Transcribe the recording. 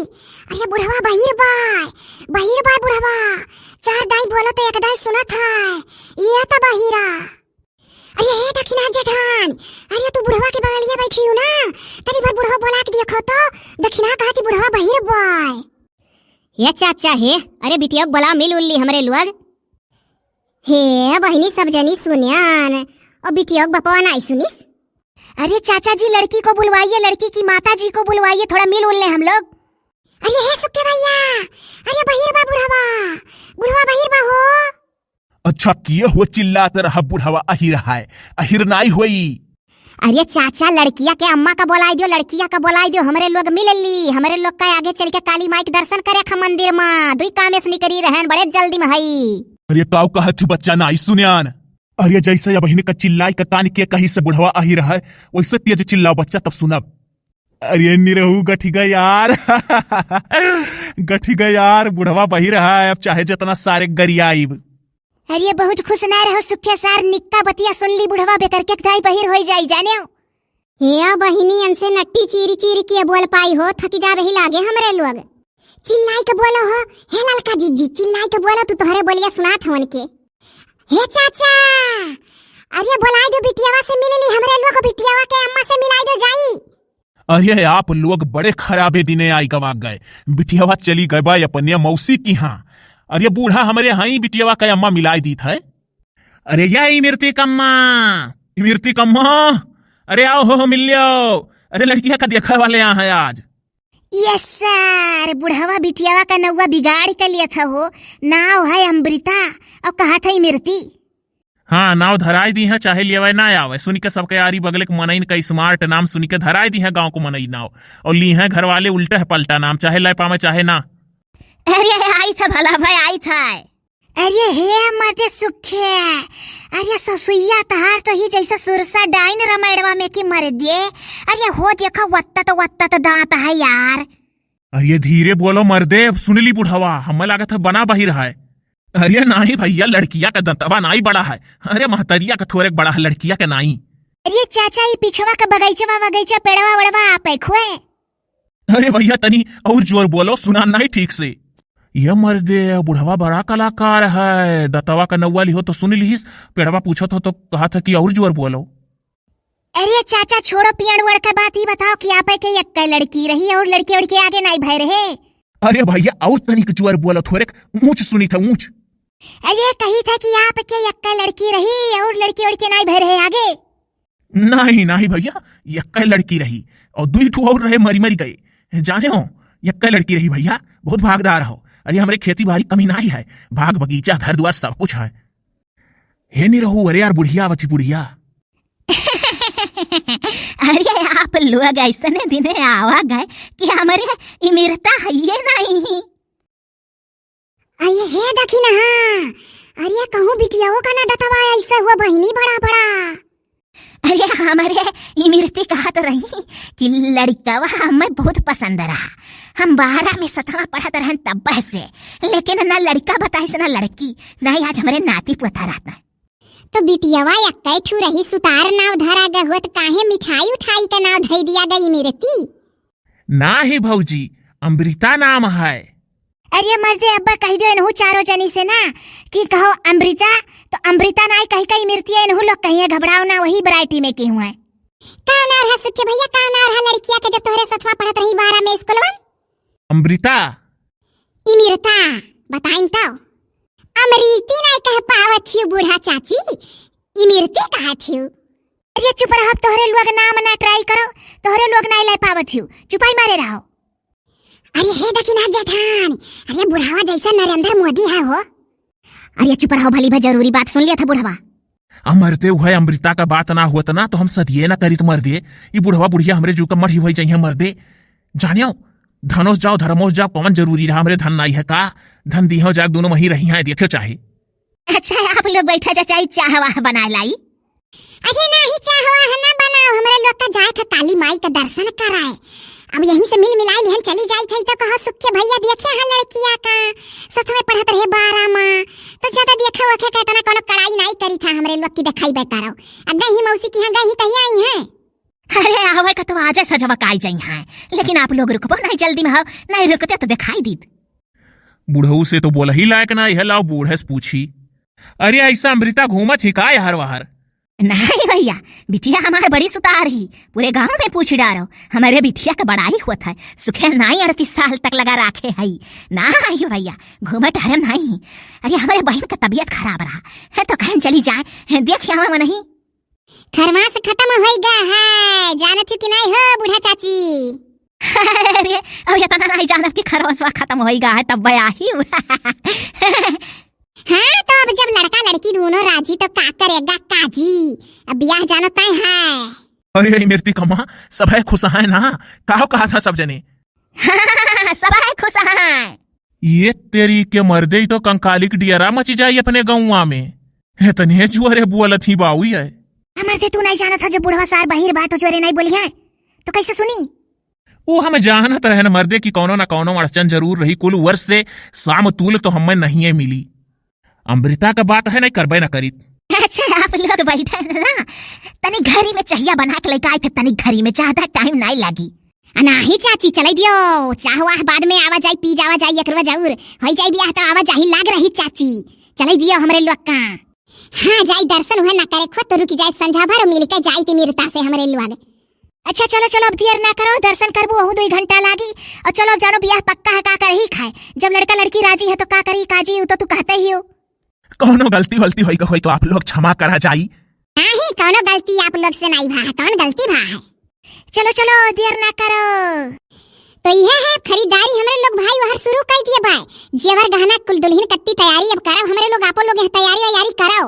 अरे बुढ़वा बहिर बाय बुढ़वा। चार दाई बोलो तो एक दाई सुनत है। ये तो बहिरा। अरे हे दखिना जेठान, अरे तू बुढ़वा के बगलिया बैठी हूँ ना, तनी बार बुढ़वा बोला के देखो तो दखिना कहती बुढ़वा बहिर बाय। ये चाचा हे, अरे बिटिया बोला मिल उल्ली हमरे लोग। हे बहिनी सब जनी सुनियान और बिटिया बपवा नहीं सुनिस। अरे चाचा जी लड़की को बुलवाइए, लड़की की माता जी को बुलवाइए, थोड़ा मिल उल ले हम लोग। अरे हे सुक्के भैया, अरे बहिर बा बुढ़वा बहिर बा हो। अच्छा किए हो चिल्लाते रहा बुढ़वा अहिर है, अहिर नहीं हुई। अरे चाचा लड़किया के अम्मा का बोलाई दियो, लड़किया का बोलाई दियो, हमरे लोग मिल ली। हमरे लोग का आगे चल के काली माई के दर्शन करे खा मंदिर में। दुई कामे से निकली रहन बड़े जल्दी में हई। अरे काऊ कहा तू बच्चा नहीं सुनियान। अरे जैसे या बहिनी का चिल्लाई का कान के कहीं से बुढ़वा अहिर है, वैसे तेज चिल्लाओ बच्चा तब सुनब। अरे निरहू गठी गया यार गठी गया यार, बुढ़वा बहिर है, अब चाहे जितना सारे गरियाईब। अरे बहुत खुश ना रहो सुखे सार, निक्का बतिया सुन ली बुढ़वा बेकर के दाई बहिर हो जाई जाने। हे बहिनी अनसे नट्टी चीरी चीरी के बोल पाई हो, थकी जा रही लागे हमरे लोग। चिल्लाई के बोलो हो, हे ललका जीजी चिल्लाई के बोलो, तू तोहरे बोलिया सुनात हवन के। हे चाचा, अरे बुलाई दो बिटियावा से मिल ली, हमरे लोग बिटियावा के अम्मा से मिलाई दो जाई। अरे आप लोग बड़े खराबे दिने आई गवा गए, बिटियावा चली गए भाई अपने मौसी की। हाँ अरे बूढ़ा हमारे हाई बिटियावा का अम्मा मिलाई दी था। अरे या इमरती कम्मा, अरे आओ हो मिल लो। अरे लड़किया का देखा वाले यहाँ है आज। यस सर, बुढ़ावा बिटियावा का नौवा बिगाड़ के लिया था हो। नाव है अमृता और कहा था इमरती। हाँ नाव धराई दी है, चाहे लिया ना आवे, सुनी के सबके यारी बगले के मनई का स्मार्ट नाम सुनी के धराई दी है गाँव को मनई नाव, और ली है घर वाले उल्टा है पलटा नाम, चाहे लै पावे चाहे ना। अरे आई था भला भाई आई था। अरे हे मते सुखे, अरे ससुइया तहार तो ही जैसा सुरसा डाइन रमाइडवा में की मर दिए। अरे हो देखा वत्ता तो दांत है यार। अरे धीरे बोलो मर्दे, सुन ली बुढ़ावा, हमें लगा था बना बही रहा है। अरे नहीं भैया, लड़किया का दंतवा नहीं बड़ा है, अरे महतरिया का थोड़े बड़ा है, लड़किया का नहीं। अरे चाचा ये पिछवा का बगीचा पेड़वा वड़वा आप खोए। अरे भैया तनी और जोर बोलो, सुना नहीं ठीक से। ये मर्दे बुढ़वा बड़ा कलाकार है, दतवा का नौवा लिहो तो सुन लीस, पेड़वा पूछो तो कहा था कि और जोर बोलो। अरे चाचा छोड़ो पियड़ वड़ का बात, ही बताओ कि आप के एक लड़की रही और लड़के उड़ के आगे नहीं भय रहे। अरे भैया और तनिक जोर बोलो, थोड़े ऊंच सुनी था ऊंच। अरे कही था कि आप के एक लड़की रही और लड़के उड़ के नहीं भय रहे आगे। नहीं भैया, एक लड़की रही और दुई ठो और रहे, मरी गए जाने हो। एक लड़की रही भैया, बहुत भागदार हो। अरे हमारे खेती बाड़ी कमी नहीं है, बाग बगीचा घर द्वार सब कुछ है। हे नहीं रहू, अरे यार बुढ़िया बची बुढ़िया। अरे आप लोग ऐसे दिने आवा गए कि हमारे इमरता है ये नहीं। अरे हे दखिनाहा, अरे कहूँ बिटियाओं का ना दतवा ऐसा हुआ बहिनी बड़ा। अरे हमारे इमरती कहा तो रही कि लड़कावा हमें बहुत पसंद रहा। हम 12 में 7वां पढ़त रहन तब से, लेकिन ना लड़का बताए से ना लड़की, नहीं आज हमारे नाती पोता रहता। तो बिटियावा एक्कै ठू रही, सुतार नाव धरा गए हुआ तो काहे मिठाई उठाई का नाव धई दिया गई इमरती? ना ही भौजी, अमृता नाम है। अरे मर्दे अब्बा कही दो इनहु चारों जनी से ना कि कहो अमृता, तो अमृता नहीं कही कही इमरती इनहु लोग कहिए घबराओ ना, वही वैरायटी में की हुआ है। कौन और है सुखे भैया, कौन और है लड़किया के जब तोहरे 7वां पढ़त रही 12 में स्कूल में? अमृता इमरता बताइन तो अमृती नहीं कह पावत थी बूढ़ा चाची, इमरती कहा थी। अरे चुप रहो, तोहरे लोग नाम ना ट्राई करो, तोहरे लोग नहीं ले पावत थी, चुपाई मारे रहो। अरे हे दखिना जेठान, अरे बुढ़ावा जैसा नरेंद्र मोदी है हो। अरे चुप रहो, भली भाई जरूरी बात सुन लिया था बुढ़ावा। मरते हुए अमृता का बात ना हुआ ना तो हम सदिए ना करी तो मर दे। ये बुढ़वा बुढ़िया हमरे जू का मरी हुई चाहिए मर दे। जानियो धनोस जाओ धर्मोस जाओ, कौन जरूरी रहा, हमरे धन नहीं है का, धन दी हो जाग दोनों वही रही हैं, देखो चाहे। अच्छा आप लोग बैठा चाचा चाह वाह बना लाई। अरे नहीं चाह वाह ना बनाओ, हमारे लोग का जाए था काली माई का दर्शन कराए। अब यहीं से मिल मिलाई लिहन चली जाई थी तो कहा सुखे भैया देखे है लड़किया का 7वें पढ़त रहे 12 में, तो ज्यादा देखा वखे कहता ना कोनो कड़ाई नहीं करी था हमरे लोग की दिखाई बेकारो। अब गई मौसी की यहाँ गई कहीं आई है। अरे आवे का तो आज सजवा आई जाई है, लेकिन आप लोग रुकबो नहीं जल्दी में हो, नहीं रुकते तो दिखाई दीद। बूढ़ऊ से तो बोला ही लायक ना, यह लाओ बूढ़े से पूछी। अरे ऐसा अमृता घूमा छिकाए हर बाहर। नहीं भैया, बिटिया हमारे बड़ी सुतार ही, पूरे गांव में पूछ डारो, हमारे बिटिया का बड़ाई हुआ था, सुखे नहीं 38 साल तक लगा रखे है ना आई भैया, घूमे टहरे नहीं। अरे हमारे बहन का तबीयत खराब रहा है तो कहीं चली जाए, देख आवा नहीं। खरमास खत्म हो गया है, जानत हो कि नहीं हो बूढ़ा चाची? अरे अब ये तना नहीं जानत कि खरवसवा खत्म हो गया है तब बया ही। हाँ तो अब जब लड़का लड़की दोनों राजी तो का करेगा काजी, अब ब्याह जानो तय है। अरे मेरी कमा सब है खुश है ना, काहो कहा था सब जने। सब है खुश है। ये तेरी के मर्दे तो कंकालिक डियरा मच जाई अपने गौवा में, इतने जुअरे बुअल थी बाउई है। मर्दे तू नहीं जाना था जो बुढ़वा सार बहिर बात तो जोरे नहीं बोली है तो कैसे सुनी? वो हमें जानत रहे न मर्दे की कोनो न कोनो अड़चन जरूर रही, कुल वर्ष से शाम तूल तो हमें नहीं मिली। अमृता का बात है नहीं करबे न करी। अच्छा आप लोग बैठे ना, तनी घरी में चाहिए बना के लेके आए थे, तनी घरी में ज्यादा टाइम नहीं लगी। नहीं चाची चले दियो, चाहवा बाद में आवा जाई पी जावा जाई एकरवा जरूर हो जाई बियाह तो आवा जाही लाग रही चाची, चले दियो हमरे लोग का। हाँ जाई दर्शन हुए ना करे खुद तो रुक जाए, संझा भर मिल के जाई तिमिरता से हमरे लोग। अच्छा चलो चलो अब देर ना करो, दर्शन करबो वहु 2 घंटा लागी, और चलो अब जानो बियाह पक्का है, का कर ही खाए, जब लड़का लड़की राजी है तो का करी काजी, तो तू कहते ही हो। कौनो गलती वलती होई तो आप लोग क्षमा करा जाई। नहीं कौनो गलती आप लोग से नहीं भा है, कौन गलती भा है। चलो चलो देर ना करो। तो यह है खरीदारी हमरे लोग भाई वहर शुरू कर दिए भाई, जेवर गहना कुल दुल्हन कट्टी तैयारी अब करब हमरे लोग, आप लोग तैयारी करो।